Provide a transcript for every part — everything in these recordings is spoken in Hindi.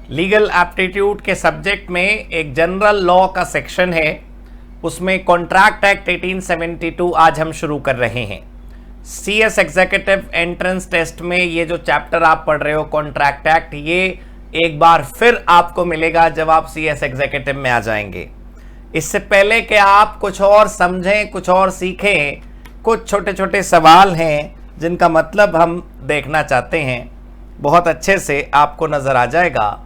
लीगल एप्टीट्यूड के सब्जेक्ट में एक जनरल लॉ का सेक्शन है, उसमें कॉन्ट्रैक्ट एक्ट 1872 आज हम शुरू कर रहे हैं। CS एग्जीक्यूटिव एंट्रेंस टेस्ट में ये जो चैप्टर आप पढ़ रहे हो कॉन्ट्रैक्ट एक्ट, ये एक बार फिर आपको मिलेगा जब आप CS एग्जीक्यूटिव में आ जाएंगे। इससे पहले कि आप कुछ और समझें, कुछ और सीखें, कुछ छोटे छोटे सवाल हैं जिनका मतलब हम देखना चाहते हैं, बहुत अच्छे से आपको नजर आ जाएगा।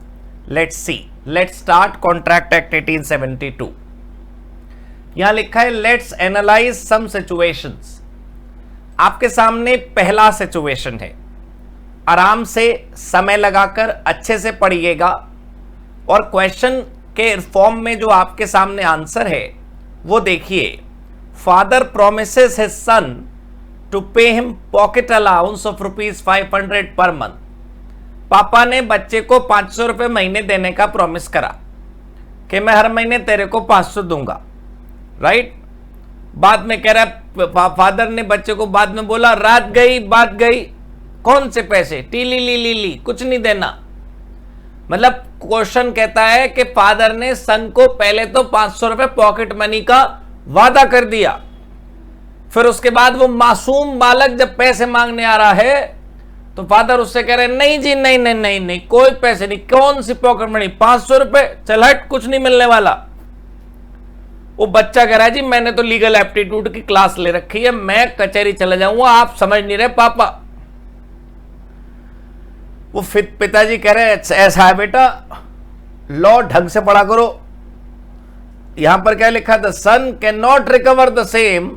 Let's see, let's start contract act 1872। यहां लिखा है लेट्स एनालाइज सम सिचुएशंस। आपके सामने पहला सिचुएशन है, आराम से समय लगाकर अच्छे से पढ़िएगा और क्वेश्चन के फॉर्म में जो आपके सामने आंसर है वो देखिए। Father promises his son to pay him pocket allowance of ₹500 per month. पापा ने बच्चे को 500 रुपए महीने देने का प्रॉमिस करा कि मैं हर महीने तेरे को 500 दूंगा, राइट। बाद में कह रहा फादर ने बच्चे को बाद में बोला रात गई बात गई, कौन से पैसे, टीली ली ली ली, कुछ नहीं देना। मतलब क्वेश्चन कहता है कि फादर ने सन को पहले तो 500 रुपए पॉकेट मनी का वादा कर दिया, फिर उसके बाद वो मासूम बालक जब पैसे मांगने आ रहा है तो फादर उससे कह रहे नहीं जी, नहीं नहीं नहीं नहीं, कोई पैसे नहीं, कौन सी पॉकेट मनी, 500 रुपए, चल हट, कुछ नहीं मिलने वाला। वो बच्चा कह रहा है जी मैंने तो लीगल एप्टीट्यूड की क्लास ले रखी है, मैं कचहरी चला जाऊंगा, आप समझ नहीं रहे पापा। वो पिताजी कह रहे ऐसा है बेटा, लॉ ढंग से पढ़ा करो। यहां पर क्या लिखा, the son can not recover the same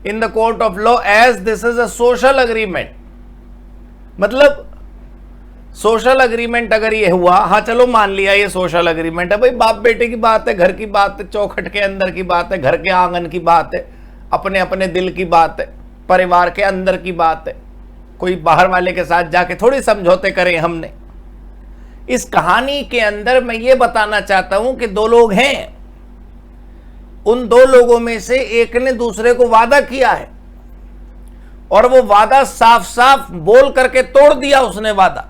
in the court of law as this is a social agreement. मतलब सोशल अग्रीमेंट अगर ये हुआ, हाँ चलो मान लिया ये सोशल अग्रीमेंट है, भाई बाप बेटे की बात है, घर की बात है, चौखट के अंदर की बात है, घर के आंगन की बात है, अपने अपने दिल की बात है, परिवार के अंदर की बात है, कोई बाहर वाले के साथ जाके थोड़ी समझौते करें हमने। इस कहानी के अंदर मैं ये बताना चाहता हूं कि दो लोग हैं, उन दो लोगों में से एक ने दूसरे को वादा किया है और वो वादा साफ साफ बोल करके तोड़ दिया उसने वादा।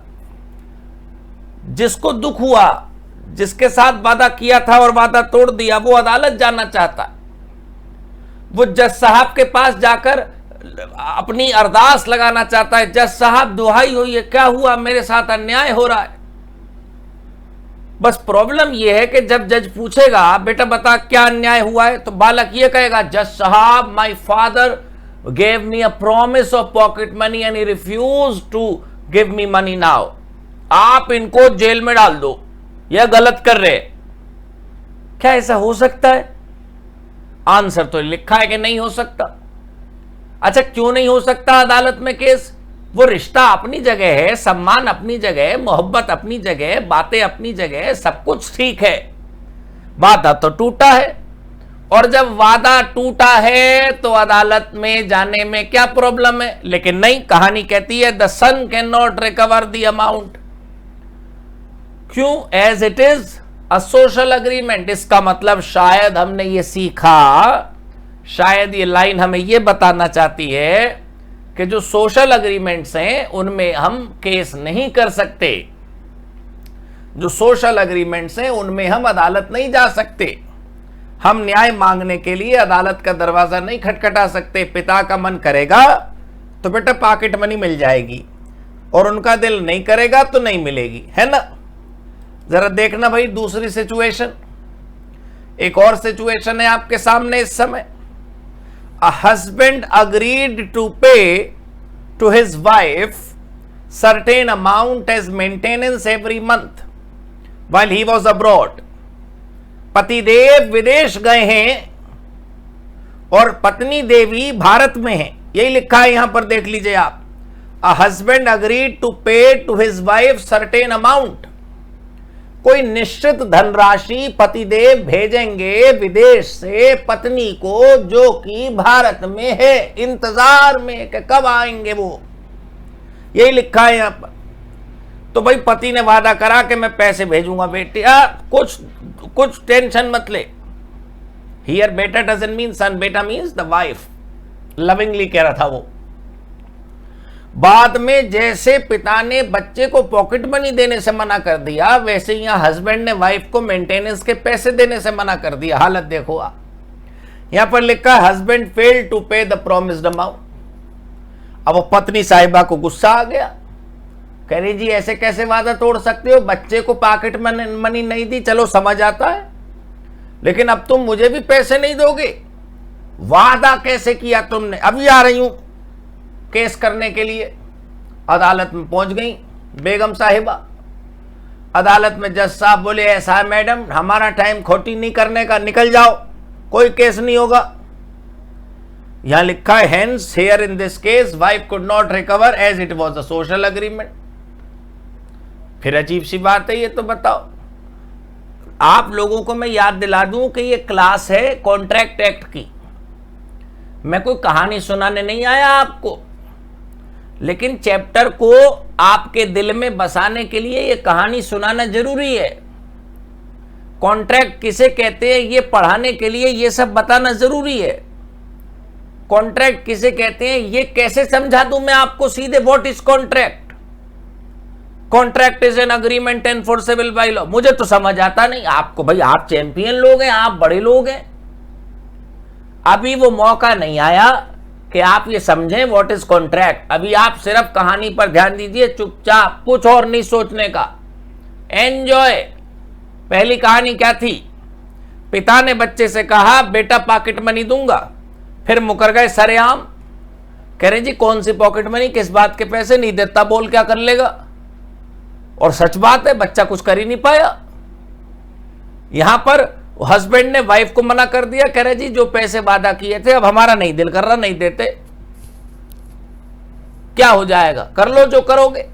जिसको दुख हुआ, जिसके साथ वादा किया था और वादा तोड़ दिया, वो अदालत जाना चाहता है। वो जज साहब के पास जाकर अपनी अरदास लगाना चाहता है, जज साहब दुहाई हो, ये क्या हुआ, मेरे साथ अन्याय हो रहा है। बस प्रॉब्लम यह है कि जब जज पूछेगा बेटा बता क्या अन्याय हुआ है, तो बालक ये कहेगा जज साहब my father gave me a promise of pocket money and he refused to give me money now. आप इनको जेल में डाल दो, यह गलत कर रहे। क्या ऐसा हो सकता है? आंसर तो लिखा है कि नहीं हो सकता। अच्छा क्यों नहीं हो सकता अदालत में केस? वो रिश्ता अपनी जगह है, सम्मान अपनी जगह, मोहब्बत अपनी जगह, बातें अपनी जगह, सब कुछ ठीक है। वादा तो टूटा है और जब वादा टूटा है तो अदालत में जाने में क्या प्रॉब्लम है? लेकिन नहीं, कहानी कहती है the son can not recover the amount. क्यों? As it is a social agreement. इसका मतलब शायद हमने ये सीखा, शायद ये लाइन हमें ये बताना चाहती है कि जो सोशल अग्रीमेंट्स हैं उनमें हम केस नहीं कर सकते। जो सोशल अग्रीमेंट्स हैं उनमें हम अदालत नहीं जा सकते। हम न्याय मांगने के लिए अदालत का दरवाजा नहीं खटखटा सकते। पिता का मन करेगा तो बेटा पॉकेट मनी मिल जाएगी और उनका दिल नहीं करेगा तो नहीं मिलेगी, है ना। जरा देखना भाई दूसरी सिचुएशन, एक और सिचुएशन है आपके सामने इस समय। A husband agreed to pay to his wife certain amount as maintenance every month while he was abroad. पतिदेव विदेश गए हैं और पत्नी देवी भारत में है, यही लिखा है यहां पर, देख लीजिए आप। A husband agreed to pay to his wife certain amount. कोई निश्चित धनराशि पतिदेव भेजेंगे विदेश से पत्नी को, जो कि भारत में है, इंतजार में कि कब आएंगे वो, यही लिखा है यहां पर। तो भाई पति ने वादा करा कि मैं पैसे भेजूंगा बेटिया, कुछ टेंशन मत ले। हियर बेटा डजंट मीन सन, बेटा मीन्स द वाइफ, लविंगली कह रहा था वो। बाद में जैसे पिता ने बच्चे को पॉकेट मनी देने से मना कर दिया, वैसे यहां हस्बैंड ने वाइफ को मेंटेनेंस के पैसे देने से मना कर दिया। हालत देखो आप, यहां पर लिखा हस्बैंड फेल्ड टू पे द प्रॉमिस्ड अमाउंट। अब वो पत्नी साहिबा को गुस्सा आ गया, कह रही जी ऐसे कैसे वादा तोड़ सकते हो, बच्चे को पॉकेट मनी नहीं दी, चलो समझ आता है, लेकिन अब तुम मुझे भी पैसे नहीं दोगे, वादा कैसे किया तुमने। अभी आ रही हूं केस करने के लिए। अदालत में पहुंच गई बेगम साहिबा। अदालत में जज साहब बोले ऐसा है मैडम, हमारा टाइम खोटी नहीं करने का, निकल जाओ, कोई केस नहीं होगा। यहां लिखा है hence here in this case wife could not recover as it was a social agreement. फिर अजीब सी बात है ये, तो बताओ। आप लोगों को मैं याद दिला दूं कि ये क्लास है कॉन्ट्रैक्ट एक्ट की, मैं कोई कहानी सुनाने नहीं आया आपको, लेकिन चैप्टर को आपके दिल में बसाने के लिए ये कहानी सुनाना जरूरी है। कॉन्ट्रैक्ट किसे कहते हैं ये पढ़ाने के लिए ये सब बताना जरूरी है। कॉन्ट्रैक्ट किसे कहते हैं ये कैसे समझा दूं मैं आपको सीधे। What is contract? Contract is an agreement enforceable by law. मुझे तो समझ आता नहीं, आपको भाई, आप चैंपियन लोग हैं, आप बड़े लोग हैं, अभी वो मौका नहीं आया कि आप ये समझें व्हाट इज कॉन्ट्रैक्ट। अभी आप सिर्फ कहानी पर ध्यान दीजिए चुपचाप, कुछ और नहीं सोचने का, एंजॉय। पहली कहानी क्या थी? पिता ने बच्चे से कहा बेटा पॉकेट मनी दूंगा, फिर मुकर गए सरेआम, कह रहे जी कौन सी पॉकेट मनी, किस बात के पैसे, नहीं देता बोल क्या कर लेगा। और सच बात है बच्चा कुछ कर ही नहीं पाया। यहां पर हस्बैंड ने वाइफ को मना कर दिया, कह रहे जी जो पैसे वादा किए थे अब हमारा नहीं दिल कर रहा, नहीं देते, क्या हो जाएगा, कर लो जो करोगे।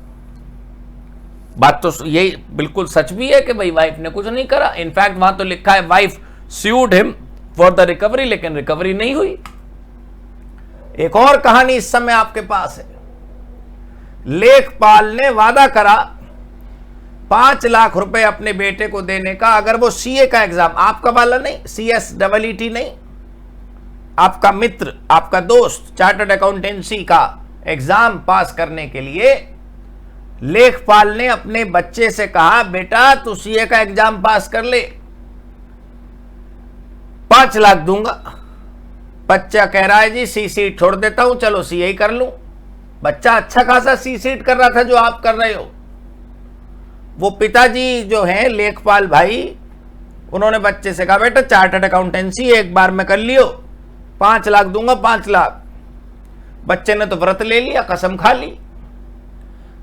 बात तो यही बिल्कुल सच भी है कि भाई वाइफ ने कुछ नहीं करा। इनफैक्ट वहां तो लिखा है wife sued him for the recovery, लेकिन रिकवरी नहीं हुई। एक और कहानी इस समय आपके पास है। लेखपाल ने वादा करा 5 लाख रुपए अपने बेटे को देने का अगर वो सीए का एग्जाम, आपका वाला नहीं, CSEET नहीं, आपका मित्र, आपका दोस्त चार्टर्ड अकाउंटेंसी का एग्जाम पास करने के लिए लेखपाल ने अपने बच्चे से कहा बेटा तू सीए का एग्जाम पास कर ले, 5 लाख दूंगा। बच्चा कह रहा है जी सी सीट छोड़ देता हूं, चलो सीए ही कर लूं। बच्चा अच्छा खासा सी सीट कर रहा था जो आप कर रहे हो। वो पिताजी जो हैं लेखपाल भाई, उन्होंने बच्चे से कहा बेटा चार्टर्ड अकाउंटेंसी एक बार में कर लियो, 5 लाख दूंगा, 5 लाख। बच्चे ने तो व्रत ले लिया, कसम खा ली,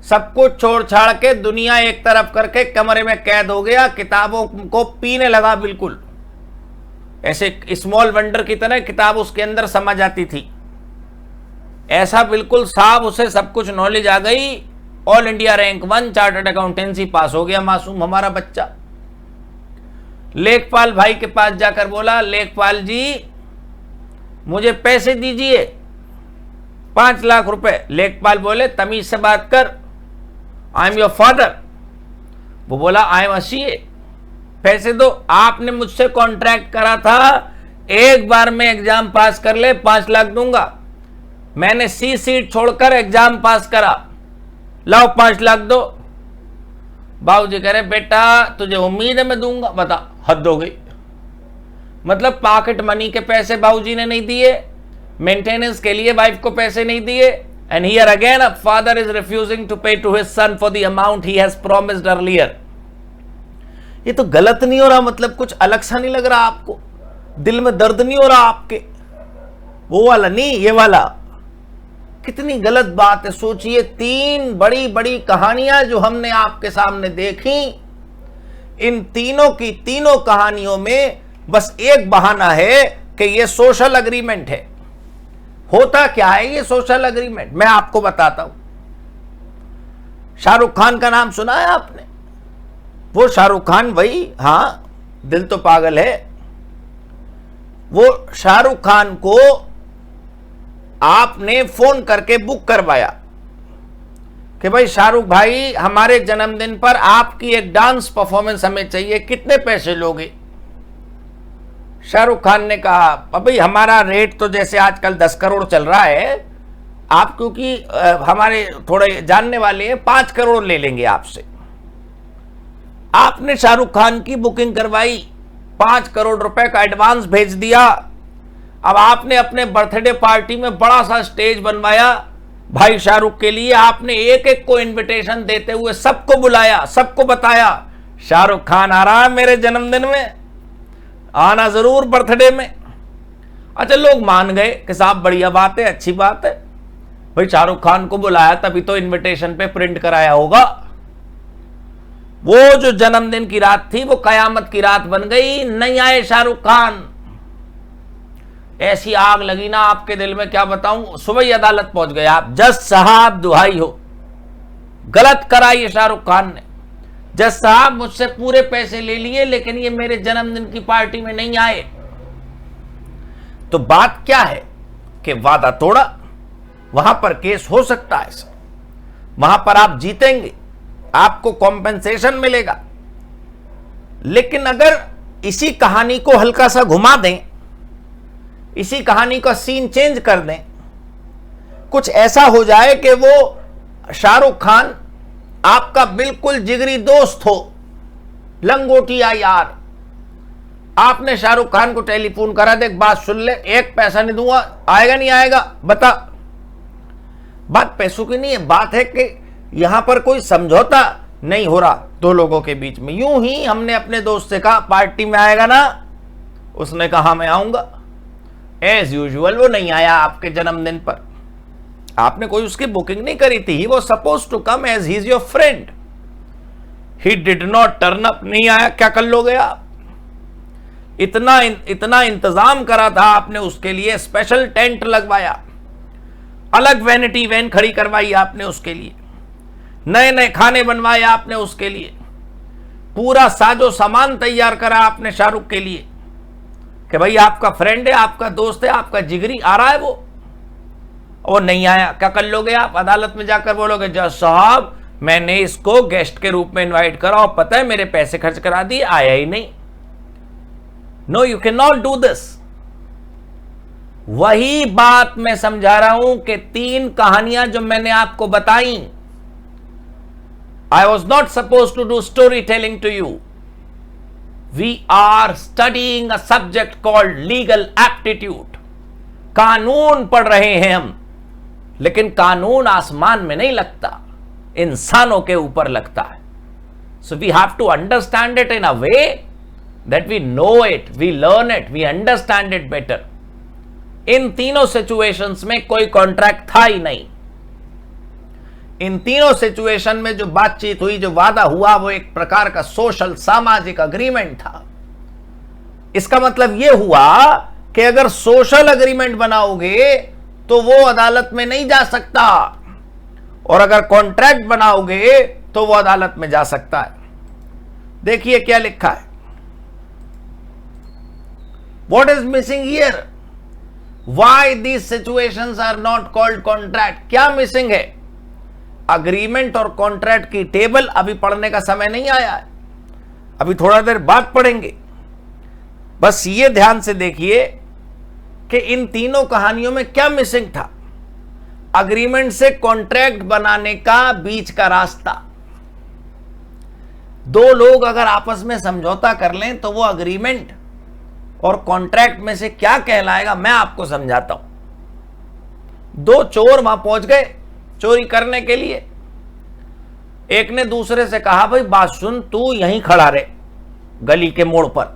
सब कुछ छोड़ छाड़ के दुनिया एक तरफ करके कमरे में कैद हो गया, किताबों को पीने लगा, बिल्कुल ऐसे स्मॉल वंडर की तरह किताब उसके अंदर समा जाती थी, ऐसा बिल्कुल साफ उसे सब कुछ नॉलेज आ गई। All India rank 1 chartered accountancy pass हो गया मासूम हमारा बच्चा। लेखपाल भाई के पास जाकर बोला लेखपाल जी मुझे पैसे दीजिए 5 लाख रुपए। लेखपाल बोले तमीज से बात कर, आई एम योर फादर। वो बोला आई एम अ सीए, पैसे दो। आपने मुझसे कॉन्ट्रैक्ट करा था एक बार में एग्जाम पास कर ले 5 लाख दूंगा, मैंने सी सीट छोड़कर एग्जाम पास करा, लाओ 5 लाख दो। बाबूजी कह रहे बेटा तुझे उम्मीद है मैं दूंगा, बता हद हो गई। मतलब पॉकेट मनी के पैसे बाबूजी ने नहीं दिए, मेंटेनेंस के लिए वाइफ को पैसे नहीं दिए, and here again a father is refusing to pay to his son for the amount he has promised earlier. ये तो गलत नहीं हो रहा, मतलब कुछ अलग सा नहीं लग रहा आपको, दिल में दर्द नहीं हो रहा आपके, वो वाला नहीं ये वाला। कितनी गलत बात है। सोचिए 3 बड़ी बड़ी कहानियां जो हमने आपके सामने देखी, इन तीनों की तीनों कहानियों में बस एक बहाना है कि ये सोशल एग्रीमेंट है। होता क्या है ये सोशल एग्रीमेंट, मैं आपको बताता हूं। शाहरुख खान का नाम सुना है आपने? वो शाहरुख खान वही, हां दिल तो पागल है। वो शाहरुख खान को आपने फोन करके बुक करवाया कि भाई शाहरुख भाई हमारे जन्मदिन पर आपकी एक डांस परफॉर्मेंस हमें चाहिए, कितने पैसे लोगे? शाहरुख खान ने कहा भाई हमारा रेट तो जैसे आजकल 10 करोड़ चल रहा है, आप क्योंकि हमारे थोड़े जानने वाले हैं, 5 करोड़ ले लेंगे आपसे। आपने शाहरुख खान की बुकिंग करवाई, 5 करोड़ रुपए का एडवांस भेज दिया। अब आपने अपने बर्थडे पार्टी में बड़ा सा स्टेज बनवाया भाई शाहरुख के लिए। आपने एक एक को इनविटेशन देते हुए सबको बुलाया, सबको बताया शाहरुख खान आ रहा है मेरे जन्मदिन में, आना जरूर बर्थडे में। अच्छा, लोग मान गए कि साहब बढ़िया बात है, अच्छी बात है, भाई शाहरुख खान को बुलाया तभी तो इनविटेशन पे प्रिंट कराया होगा। वो जो जन्मदिन की रात थी वो कयामत की रात बन गई, नहीं आए शाहरुख खान। ऐसी आग लगी ना आपके दिल में, क्या बताऊं। सुबह ही अदालत पहुंच गए आप। जज साहब दुहाई हो, गलत करा ये शाहरुख खान ने। जज साहब मुझसे पूरे पैसे ले लिए लेकिन ये मेरे जन्मदिन की पार्टी में नहीं आए। तो बात क्या है कि वादा तोड़ा, वहां पर केस हो सकता है सर, वहां पर आप जीतेंगे, आपको कॉम्पेंसेशन मिलेगा। लेकिन अगर इसी कहानी को हल्का सा घुमा दें, इसी कहानी का सीन चेंज कर दें, कुछ ऐसा हो जाए कि वो शाहरुख खान आपका बिल्कुल जिगरी दोस्त हो, लंगोटिया यार। आपने शाहरुख खान को टेलीफोन करा, देख बात सुन ले, 1 पैसा नहीं दूंगा, आएगा नहीं आएगा बता। बात पैसों की नहीं है, बात है कि यहां पर कोई समझौता नहीं हो रहा 2 लोगों के बीच में। यूं ही हमने अपने दोस्त से कहा पार्टी में आएगा ना, उसने कहा मैं आऊंगा। एज यूजुअल वो नहीं आया आपके जन्मदिन पर, आपने कोई उसकी बुकिंग नहीं करी थी। He was supposed to come as he is your friend, he did not turn up, नहीं आया, क्या कर लोगे आप। इतना इंतजाम करा था आपने उसके लिए, स्पेशल टेंट लगवाया, अलग वैनिटी वैन खड़ी करवाई आपने उसके लिए, नए नए खाने बनवाए आपने उसके लिए, पूरा साजो सामान तैयार करा आपने शाहरुख के लिए कि भाई आपका फ्रेंड है, आपका दोस्त है, आपका जिगरी, आ रहा है वो नहीं आया, क्या कर लोगे आप। अदालत में जाकर बोलोगे जज साहब मैंने इसको गेस्ट के रूप में इनवाइट करा और पता है मेरे पैसे खर्च करा दिए, आया ही नहीं। No, you can not do this. वही बात मैं समझा रहा हूं कि 3 कहानियां जो मैंने आपको बताई, I was not suppose to do story telling to you. We are studying a subject called legal aptitude. कानून पढ़ रहे हैं हम, लेकिन कानून आसमान में नहीं लगता, इंसानों के ऊपर लगता है। So we have to understand it in a way that we know it, we learn it, we understand it better. इन तीनों सिचुएशंस में कोई कॉन्ट्रैक्ट था ही नहीं। इन तीनों सिचुएशन में जो बातचीत हुई, जो वादा हुआ, वो एक प्रकार का सोशल सामाजिक अग्रीमेंट था। इसका मतलब यह हुआ कि अगर सोशल अग्रीमेंट बनाओगे तो वो अदालत में नहीं जा सकता, और अगर कॉन्ट्रैक्ट बनाओगे तो वो अदालत में जा सकता है। देखिए क्या लिखा है, what is missing here, why these situations are not called contract. क्या मिसिंग है। अग्रीमेंट और कॉन्ट्रैक्ट की टेबल अभी पढ़ने का समय नहीं आया है, अभी थोड़ा देर बाद पढ़ेंगे। बस ये ध्यान से देखिए कि इन तीनों कहानियों में क्या मिसिंग था। अग्रीमेंट से कॉन्ट्रैक्ट बनाने का बीच का रास्ता। 2 लोग अगर आपस में समझौता कर लें तो वो अग्रीमेंट और कॉन्ट्रैक्ट में से क्या कहलाएगा, मैं आपको समझाता हूं। 2 चोर वहां पहुंच गए चोरी करने के लिए। एक ने दूसरे से कहा भाई बात सुन, तू यहीं खड़ा रहे गली के मोड़ पर,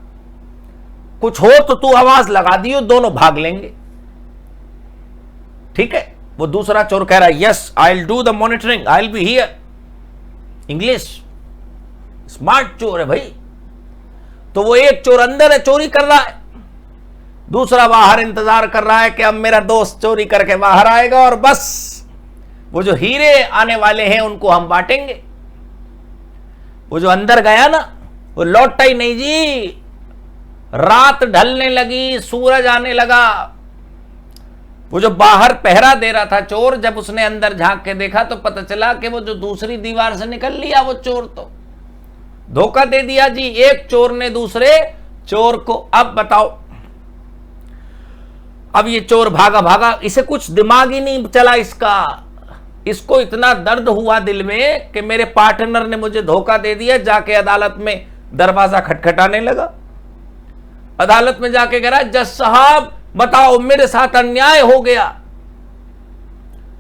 कुछ हो तो तू आवाज लगा दियो, दोनों भाग लेंगे। ठीक है। वो दूसरा चोर कह रहा है yes I will do the monitoring, I will be here. English, smart चोर है भाई। तो वो एक चोर अंदर है, चोरी कर रहा है, दूसरा बाहर इंतजार कर रहा है कि अब मेरा दोस्त चोरी करके बाहर आएगा और बस वो जो हीरे आने वाले हैं उनको हम बांटेंगे। वो जो अंदर गया ना वो लौटा ही नहीं जी। रात ढलने लगी, सूरज आने लगा। वो जो बाहर पहरा दे रहा था चोर, जब उसने अंदर झांक के देखा तो पता चला कि वो जो दूसरी दीवार से निकल लिया वो चोर तो धोखा दे दिया जी, एक चोर ने दूसरे चोर को। अब बताओ अब ये चोर भागा भागा, इसे कुछ दिमाग ही नहीं चला इसको इतना दर्द हुआ दिल में कि मेरे पार्टनर ने मुझे धोखा दे दिया। जाके अदालत में दरवाजा खटखटाने लगा। अदालत में जाके कह रहा, जज साहब बताओ मेरे साथ अन्याय हो गया।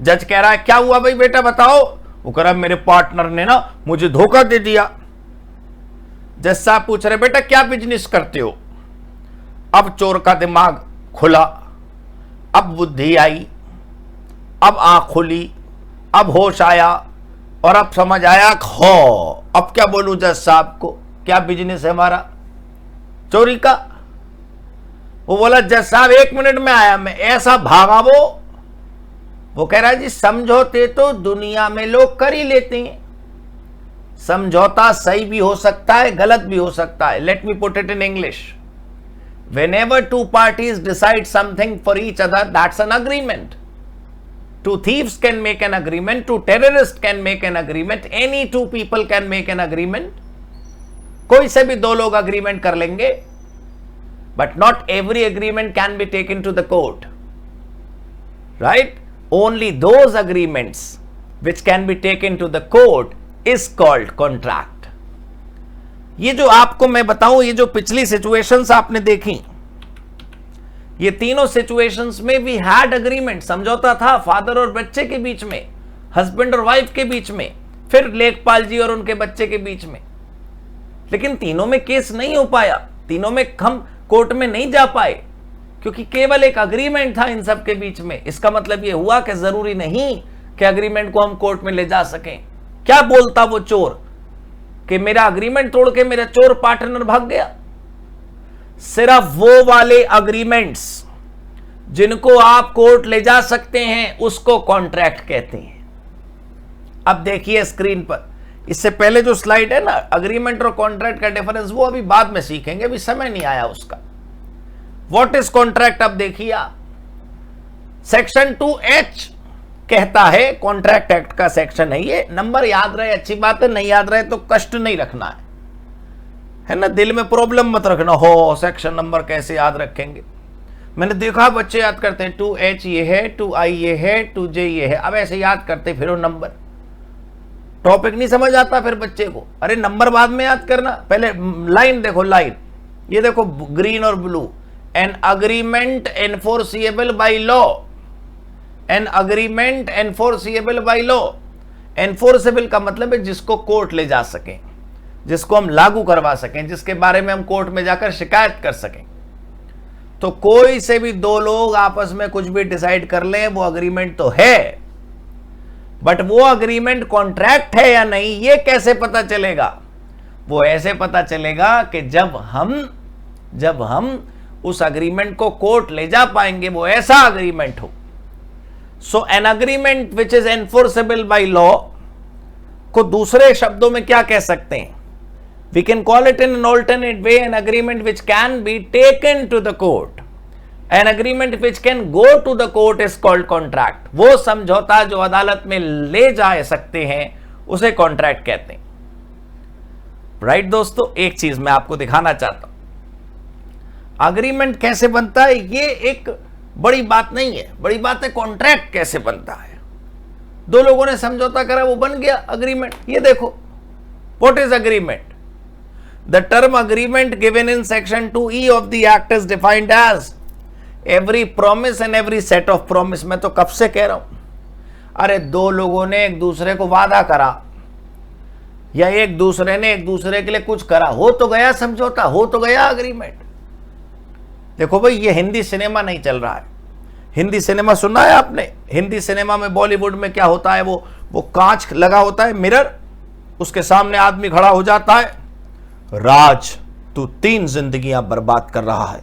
जज कह रहा है, क्या हुआ भाई बेटा बताओ। वो कह रहा, मेरे पार्टनर ने ना मुझे धोखा दे दिया। जज साहब पूछ रहे, बेटा क्या बिजनेस करते हो। अब चोर का दिमाग खुला, अब बुद्धि आई, अब आंख खुली, अब होश आया और अब समझ आया, हो अब क्या बोलूं जज साहब को, क्या बिजनेस है हमारा चोरी का। वो बोला, जज साहब 1 मिनट में आया मैं। ऐसा भागा वो कह रहा है, जी समझौते तो दुनिया में लोग कर ही लेते हैं। समझौता सही भी हो सकता है, गलत भी हो सकता है। Let me put it in English. Whenever two parties decide something for each other, that's an agreement. Two thieves can make an agreement, two terrorists can make an agreement, any two people can make an agreement. कोई से भी 2 लोग agreement कर लेंगे, but not every agreement can be taken to the court. Right? Only those agreements which can be taken to the court is called contract. ये जो आपको मैं बताऊं, ये जो पिछली सिचुएशंस आपने देखी, ये तीनों सिचुएशंस में वी हैड अग्रीमेंट, समझौता था फादर और बच्चे के बीच में, हस्बैंड और वाइफ के बीच में, फिर लेखपाल जी और उनके बच्चे के बीच में। लेकिन तीनों में केस नहीं हो पाया, तीनों में हम कोर्ट में नहीं जा पाए, क्योंकि केवल एक अग्रीमेंट था इन सब के बीच में। इसका मतलब यह हुआ कि जरूरी नहीं कि अग्रीमेंट को हम कोर्ट में ले जा सकें। क्या बोलता वो चोर कि मेरा अग्रीमेंट तोड़ के मेरा चोर पार्टनर भाग गया। सिर्फ वो वाले अग्रीमेंट्स जिनको आप कोर्ट ले जा सकते हैं उसको कॉन्ट्रैक्ट कहते हैं। अब देखिए स्क्रीन पर, इससे पहले जो स्लाइड है ना, अग्रीमेंट और कॉन्ट्रैक्ट का डिफरेंस, वो अभी बाद में सीखेंगे, अभी समय नहीं आया उसका। व्हाट इज कॉन्ट्रैक्ट अब देखिए आप। सेक्शन 2H कहता है, कॉन्ट्रैक्ट एक्ट का सेक्शन है ये। नंबर याद रहे अच्छी बात है, नहीं याद रहे तो कष्ट नहीं रखना है ना, दिल में प्रॉब्लम मत रखना हो सेक्शन नंबर कैसे याद रखेंगे। मैंने देखा बच्चे याद करते हैं 2H ये है, 2I ये है, 2J ये है, अब ऐसे याद करते फिर वो नंबर। टॉपिक नहीं समझ आता फिर बच्चे को, अरे नंबर बाद में याद करना, पहले लाइन देखो, लाइन ये देखो, ग्रीन और blue. An agreement enforceable by law, an agreement enforceable by law. Enforceable का मतलब है जिसको कोर्ट ले जा सकें, जिसको हम लागू करवा सकें, जिसके बारे में हम कोर्ट में जाकर शिकायत कर सकें। तो कोई से भी 2 लोग आपस में कुछ भी डिसाइड कर लें, वो अग्रीमेंट तो है, बट वो अग्रीमेंट कॉन्ट्रैक्ट है या नहीं ये कैसे पता चलेगा। वो ऐसे पता चलेगा कि जब हम उस अग्रीमेंट को कोर्ट ले जा पाएंगे, वो ऐसा अग्रीमेंट हो। So an agreement which is enforceable by law को दूसरे शब्दों में क्या कह सकते हैं, we can call it in an alternate way an agreement which can be taken to the court. An agreement which can go to the court is called contract. वो समझौता जो अदालत में ले जा सकते हैं उसे कॉन्ट्रैक्ट कहते हैं। राइट दोस्तों, एक चीज मैं आपको दिखाना चाहता हूं, अग्रीमेंट कैसे बनता है ये एक बड़ी बात नहीं है, बड़ी बात है कॉन्ट्रैक्ट कैसे बनता है। 2 लोगों ने समझौता करा, वो बन गया अग्रीमेंट। ये देखो, what is agreement. The term agreement given in section 2E of the act is defined as every promise and every set of promise. मैं तो कब से कह रहा हूं, अरे 2 लोगों ने एक दूसरे को वादा करा या एक दूसरे ने एक दूसरे के लिए कुछ करा, हो तो गया समझौता, हो तो गया अग्रीमेंट। देखो भाई, ये हिंदी सिनेमा नहीं चल रहा है। हिंदी सिनेमा सुना है आपने? हिंदी सिनेमा में, बॉलीवुड में क्या होता है, वो कांच लगा होता है, मिरर, उसके सामने आदमी खड़ा हो जाता है, राज तू 3 जिंदगियां बर्बाद कर रहा है।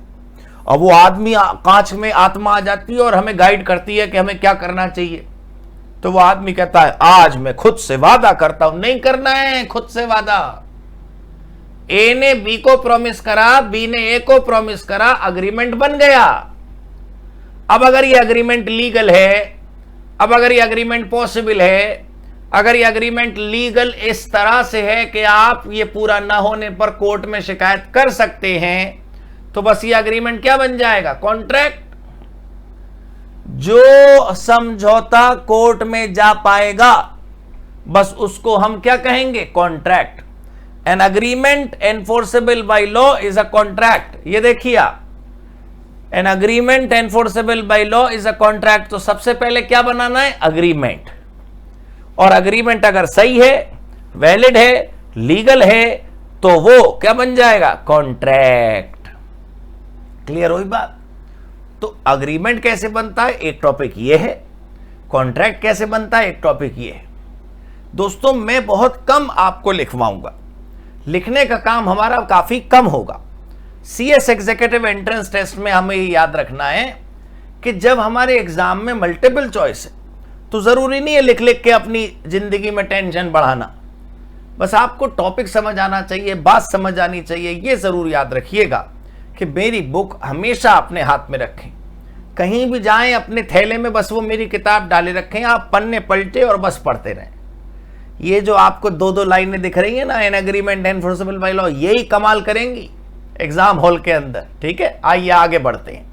और वो आदमी, कांच में आत्मा आ जाती है और हमें गाइड करती है कि हमें क्या करना चाहिए। तो वो आदमी कहता है, आज मैं खुद से वादा करता हूं। नहीं करना है खुद से वादा। ए ने बी को प्रॉमिस करा, बी ने ए को प्रॉमिस करा, अग्रीमेंट बन गया। अब अगर ये अग्रीमेंट लीगल है, अब अगर ये अग्रीमेंट पॉसिबल है, अगर ये अग्रीमेंट लीगल इस तरह से है कि आप ये पूरा ना होने पर कोर्ट में शिकायत कर सकते हैं, तो बस ये अग्रीमेंट क्या बन जाएगा, कॉन्ट्रैक्ट। जो समझौता कोर्ट में जा पाएगा बस उसको हम क्या कहेंगे? Contract. An agreement enforceable by law is a contract. ये देखिए आप, an agreement enforceable by law is a contract. तो सबसे पहले क्या बनाना है? अग्रीमेंट। और अग्रीमेंट अगर सही है, वैलिड है, लीगल है, तो वो क्या बन जाएगा? कॉन्ट्रैक्ट। क्लियर हुई बात? तो अग्रीमेंट कैसे बनता है, एक टॉपिक ये है। कॉन्ट्रैक्ट कैसे बनता है, एक टॉपिक ये है। दोस्तों मैं बहुत कम आपको लिखवाऊंगा, लिखने का काम हमारा काफी कम होगा। सीएस एग्जीक्यूटिव एंट्रेंस टेस्ट में हमें याद रखना है कि जब हमारे एग्जाम में मल्टीपल चॉइस है तो जरूरी नहीं है लिख लिख के अपनी जिंदगी में टेंशन बढ़ाना। बस आपको टॉपिक समझ आना चाहिए, बात समझ आनी चाहिए। ये जरूर याद रखिएगा कि मेरी बुक हमेशा अपने हाथ में रखें। कहीं भी जाएं अपने थैले में बस वो मेरी किताब डाले रखें, आप पन्ने पलटे और बस पढ़ते रहें। ये जो आपको दो दो लाइनें दिख रही है ना, an agreement enforceable by law, यही कमाल करेंगी एग्जाम हॉल के अंदर। ठीक है, आइए आगे बढ़ते हैं।